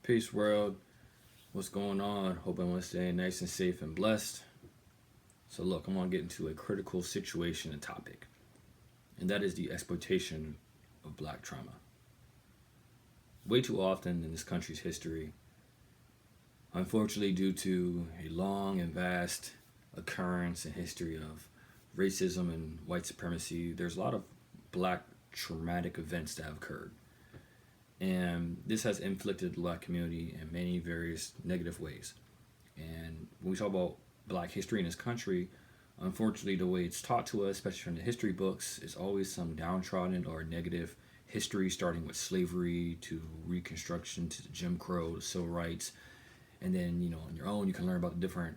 Peace, world. What's going on? Hope everyone's staying nice and safe and blessed. So, look, I'm going to get into a critical situation and topic, and that is the exploitation of black trauma. Way too often in this country's history, unfortunately, due to a long and vast occurrence and history of racism and white supremacy, there's a lot of black traumatic events that have occurred. And this has inflicted the black community in many various negative ways. And when we talk about black history in this country, unfortunately, the way it's taught to us, especially from the history books, is always some downtrodden or negative history, starting with slavery to Reconstruction to the Jim Crow, to civil rights. And then, on your own, you can learn about the different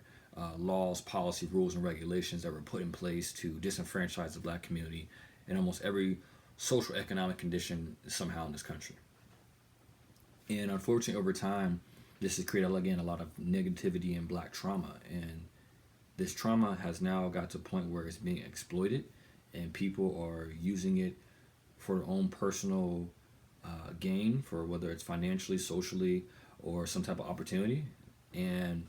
laws, policy, rules, and regulations that were put in place to disenfranchise the black community in almost every social economic condition somehow in this country. And unfortunately, over time, this has created, again, a lot of negativity and black trauma. And this trauma has now got to a point where it's being exploited, and people are using it for their own personal gain, for whether it's financially, socially, or some type of opportunity. And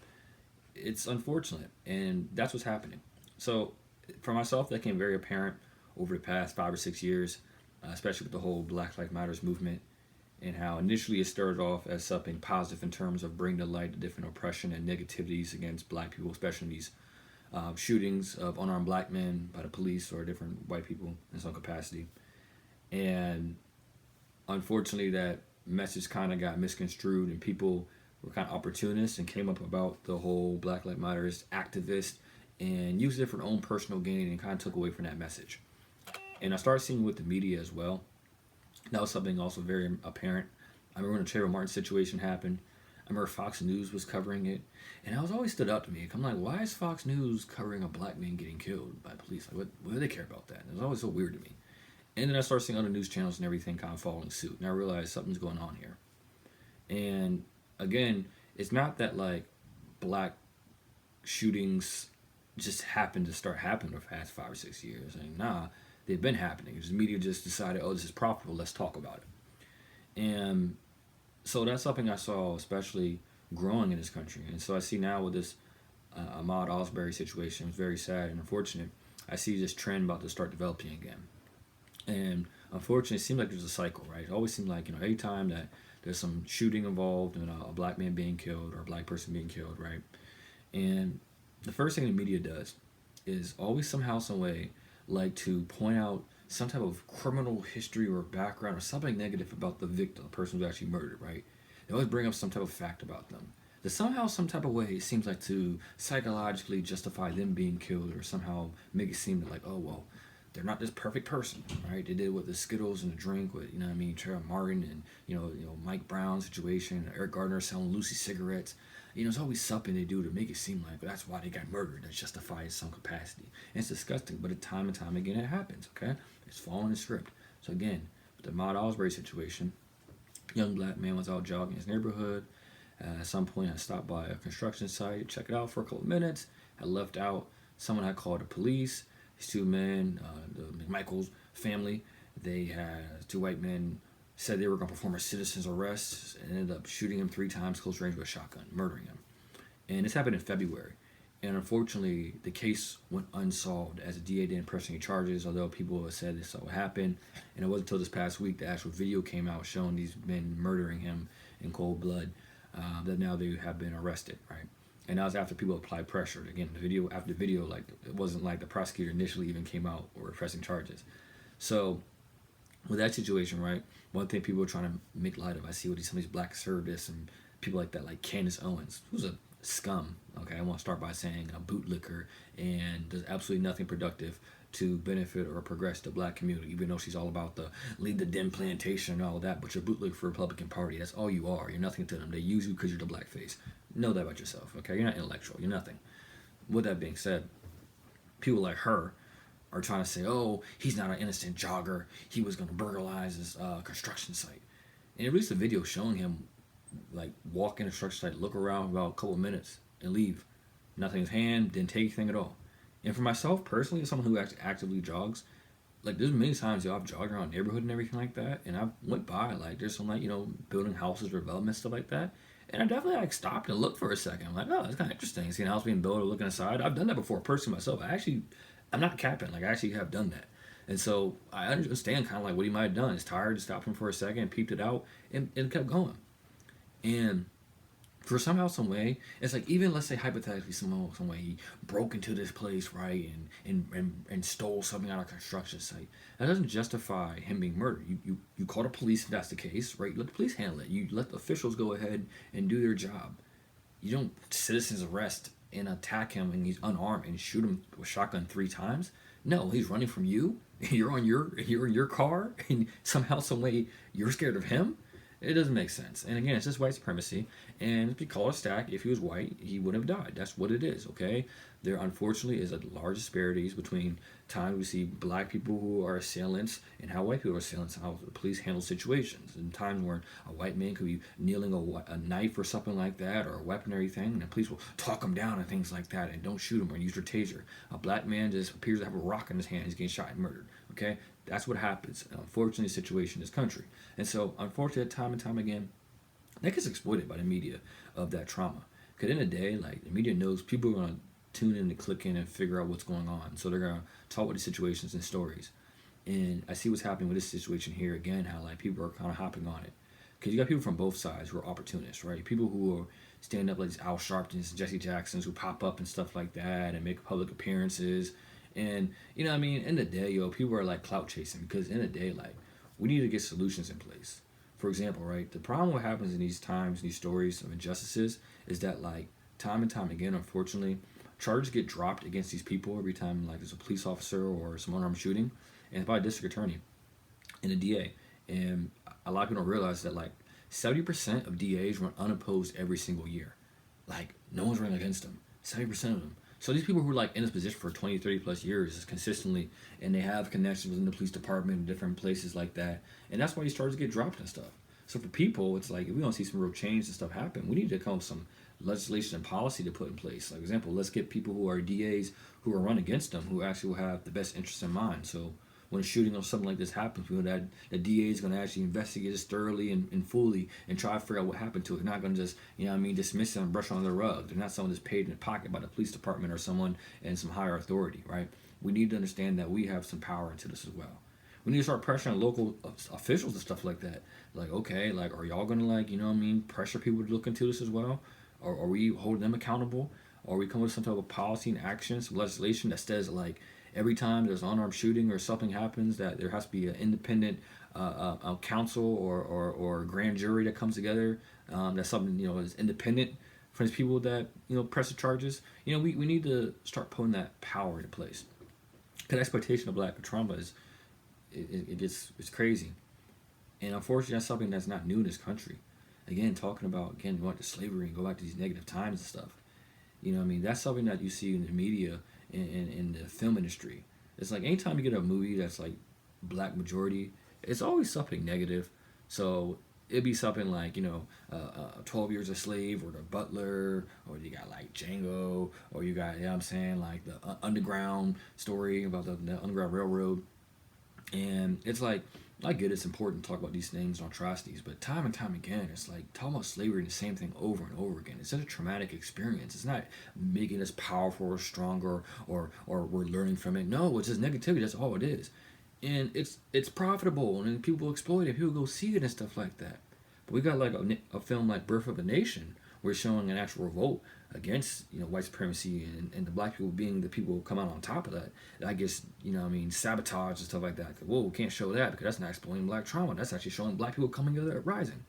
it's unfortunate. And that's what's happening. So, for myself, that became very apparent over the past 5 or 6 years, especially with the whole Black Lives Matters movement, and how initially it started off as something positive in terms of bringing to light the different oppression and negativities against black people, especially in these shootings of unarmed black men by the police or different white people in some capacity. And unfortunately, that message kind of got misconstrued, and people were kind of opportunists and came up about the whole Black Lives Matters activist and used it for their own personal gain and kind of took away from that message. And I started seeing with the media as well. That was something also very apparent. I remember when the Trayvon Martin situation happened. I remember Fox News was covering it, and it was always stood out to me. I'm like, why is Fox News covering a black man getting killed by police? Like, what do they care about that? It was always so weird to me. And then I started seeing other news channels and everything kind of following suit, and I realized something's going on here. And again, it's not that like black shootings just happened to start happening over the past 5 or 6 years. Like, nah, they've been happening. The media just decided, oh, this is profitable, let's talk about it. And so that's something I saw especially growing in this country. And so I see now with this Ahmad Aubrey situation, it's very sad and unfortunate. I see this trend about to start developing again. And unfortunately, it seems like there's a cycle, right? It always seems like, every time that there's some shooting involved and a black man being killed or a black person being killed, right? And the first thing the media does is always somehow, some way, like to point out some type of criminal history or background or something negative about the victim, the person who actually murdered, right? They always bring up some type of fact about them. That somehow, some type of way, it seems like to psychologically justify them being killed or somehow make it seem like, oh, well, they're not this perfect person, right? They did with the Skittles and the drink with, Trayvon Martin and, Mike Brown's situation, Eric Gardner selling Lucy cigarettes. It's always something they do to make it seem like that's why they got murdered. That's justified in some capacity. And it's disgusting, but time and time again it happens, okay? It's following the script. So again, with the Ahmaud Aubrey situation, young black man was out jogging in his neighborhood. At some point, I stopped by a construction site, check it out for a couple of minutes. I left out. Someone had called the police. These two men, the McMichael's family, they had two white men said they were going to perform a citizen's arrest and ended up shooting him 3 times close range with a shotgun, murdering him. And this happened in February. And unfortunately, the case went unsolved as the DA didn't press any charges, although people have said this all happened. And it wasn't until this past week the actual video came out showing these men murdering him in cold blood that now they have been arrested, right? And that was after people applied pressure. Again, after the video, like it wasn't like the prosecutor initially even came out or pressing charges. So with that situation, right, one thing people are trying to make light of, I see with some of these black conservatives and people like that, like Candice Owens, who's a scum, okay, I want to start by saying a bootlicker and does absolutely nothing productive to benefit or progress the black community, even though she's all about the lead the dim plantation and all of that, but you're a bootlicker for the Republican Party. That's all you are. You're nothing to them. They use you because you're the black face. Know that about yourself, okay? You're not intellectual. You're nothing. With that being said, people like her are trying to say, oh, he's not an innocent jogger. He was going to burglarize this construction site. And it released a video showing him like walk in a construction site, look around about a couple of minutes, and leave. Nothing in his hand, didn't take anything at all. And for myself personally, as someone who actually actively jogs, like there's many times I've jogged around the neighborhood and everything like that, and I went by like there's some like building houses, development stuff like that, And I definitely like stopped and looked for a second. I'm like, oh, that's kind of interesting. Seeing a house being built or looking aside. I've done that before personally myself. I'm not capping. Like I actually have done that. And so I understand kind of like what he might have done. He's tired, stopped him for a second, peeped it out, and kept going. And for somehow, some way, it's like even let's say hypothetically, some way he broke into this place, right, and stole something out of a construction site. That doesn't justify him being murdered. You call the police if that's the case, right? You let the police handle it. You let the officials go ahead and do their job. You don't citizens arrest and attack him and he's unarmed and shoot him with a shotgun 3 times. No, he's running from you. You're in your car and somehow, some way, you're scared of him. It doesn't make sense. And again, it's just white supremacy. And if you call it a stack, if he was white, he would have died. That's what it is, okay? There unfortunately is a large disparities between times we see black people who are assailants and how white people are assailants, how the police handle situations. And times where a white man could be kneeling a knife or something like that, or a weaponry thing, and the police will talk him down and things like that, and don't shoot him or use their taser. A black man just appears to have a rock in his hand, he's getting shot and murdered, okay? That's what happens, unfortunately, the situation in this country. And so, unfortunately, time and time again, that gets exploited by the media of that trauma. Because in the day, like, the media knows people are going to tune in and click in and figure out what's going on. So they're going to talk with the situations and stories. And I see what's happening with this situation here again, how, like, people are kind of hopping on it. Because you got people from both sides who are opportunists, right? People who are stand up like these Al Sharptons and Jesse Jacksons who pop up and stuff like that and make public appearances. And, you know what I mean? In the day, people are like clout chasing because in the day, like, we need to get solutions in place. For example, right, the problem what happens in these times, these stories of injustices, is that, like, time and time again, unfortunately, charges get dropped against these people every time, like, there's a police officer or some unarmed shooting, and it's by a district attorney and a DA. And a lot of people don't realize that, like, 70% of DAs run unopposed every single year. Like, no one's running against them. 70% of them. So these people who are like in this position for 20, 30 plus years consistently, and they have connections within the police department and different places like that. And that's why these charges get dropped and stuff. So for people, it's like if we don't see some real change and stuff happen, we need to come up with some legislation and policy to put in place. Like example, let's get people who are DAs who are run against them who actually will have the best interests in mind. So when a shooting or something like this happens, we know that the DA is going to actually investigate this thoroughly and fully and try to figure out what happened to it. They're not going to just, you know what I mean, dismiss it and brush it under the rug. They're not someone that's paid in the pocket by the police department or someone in some higher authority, right? We need to understand that we have some power into this as well. We need to start pressuring local officials and stuff like that. Like, okay, like, are y'all going to, like, you know what I mean, pressure people to look into this as well? Or are we holding them accountable? Or are we coming with some type of policy and action, some legislation that says, like, every time there's an unarmed shooting or something happens, that there has to be an independent counsel or grand jury that comes together. That's something, you know, is independent from these people that, you know, press the charges. You know, we need to start putting that power into place. Because exploitation of black trauma is it's crazy, and unfortunately that's something that's not new in this country. Again, talking about going to slavery and go back to these negative times and stuff. You know what I mean? That's something that you see in the media in the film industry. It's like anytime you get a movie that's like black majority, it's always something negative. So it'd be something like, you know, 12 Years a Slave or The Butler, or you got like Django, or you got, you know what I'm saying, like the Underground story about the Underground Railroad. And it's like, I get it's important to talk about these things and atrocities, but time and time again, it's like talking about slavery and the same thing over and over again. It's such a traumatic experience. It's not making us powerful or stronger or we're learning from it. No, it's just negativity. That's all it is. And it's profitable, and then people exploit it. People go see it and stuff like that. But we got like a film like Birth of a Nation, where it's showing an actual revolt against, you know, white supremacy and the black people being the people who come out on top of that. I guess, you know what I mean, sabotage and stuff like that. Whoa, we can't show that because that's not exploiting black trauma. That's actually showing black people coming together, rising.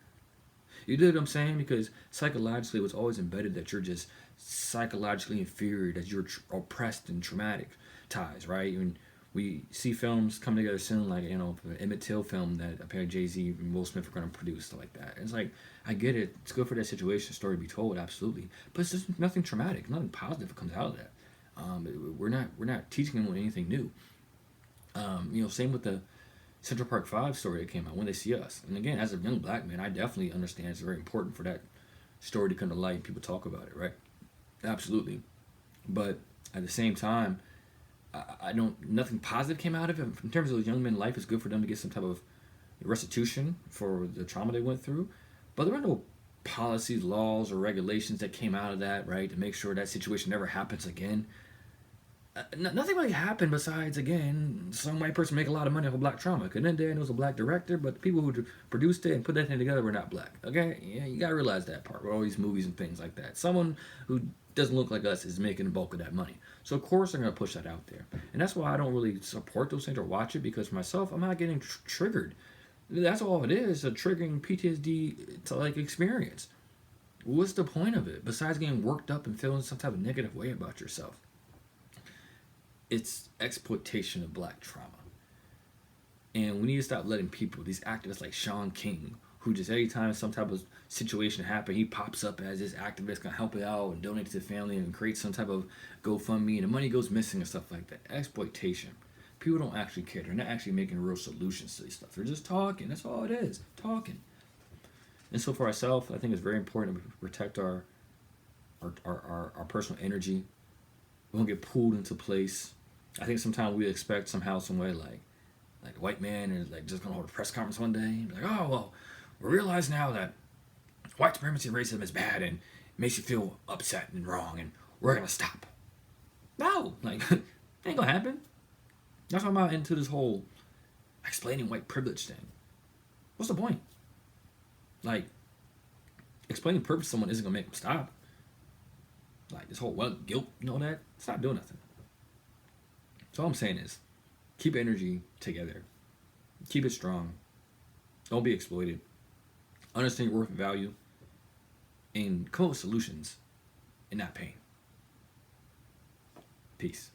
You know what I'm saying? Because psychologically, it was always embedded that you're just psychologically inferior, that you're oppressed and traumatized, right? I mean, we see films come together soon, like, you know, the Emmett Till film that apparently Jay-Z and Will Smith are going to produce, stuff like that. It's like, I get it. It's good for that situation, story to be told, absolutely. But it's just nothing traumatic, nothing positive that comes out of that. We're not teaching them anything new. You know, same with the Central Park 5 story that came out, When They See Us. And again, as a young black man, I definitely understand it's very important for that story to come to light and people talk about it, right? Absolutely. But at the same time, I don't, nothing positive came out of it. In terms of the young men's life, it's good for them to get some type of restitution for the trauma they went through. But there are no policies, laws, or regulations that came out of that, right, to make sure that situation never happens again. Nothing really happened besides, again, some white person make a lot of money off of black trauma. Because then it was a black director, but the people who produced it and put that thing together were not black. Okay, yeah, you gotta realize that part with all these movies and things like that. Someone who doesn't look like us is making the bulk of that money. So of course they're gonna push that out there, and that's why I don't really support those things or watch it, because for myself, I'm not getting triggered. That's all it is, a triggering PTSD to like experience. What's the point of it besides getting worked up and feeling some type of negative way about yourself? It's exploitation of black trauma. And we need to stop letting people, these activists like Sean King, who just every time some type of situation happens, he pops up as this activist gonna help it out and donate to the family and create some type of GoFundMe, and the money goes missing and stuff like that. Exploitation. People don't actually care. They're not actually making real solutions to these stuff. They're just talking. That's all it is. Talking. And so for ourselves, I think it's very important that we protect our personal energy. We don't get pulled into place. I think sometimes we expect somehow, some way, like a white man is like just gonna hold a press conference one day and be like, oh well, we realize now that white supremacy and racism is bad and it makes you feel upset and wrong, and we're gonna stop. No, like it ain't gonna happen. That's why I'm not into this whole explaining white privilege thing. What's the point? Like, explaining purpose to someone isn't gonna make them stop. Like this whole guilt, that it's not doing nothing. So all I'm saying is, keep energy together. Keep it strong. Don't be exploited. Understand your worth and value. And come up with solutions and not pain. Peace.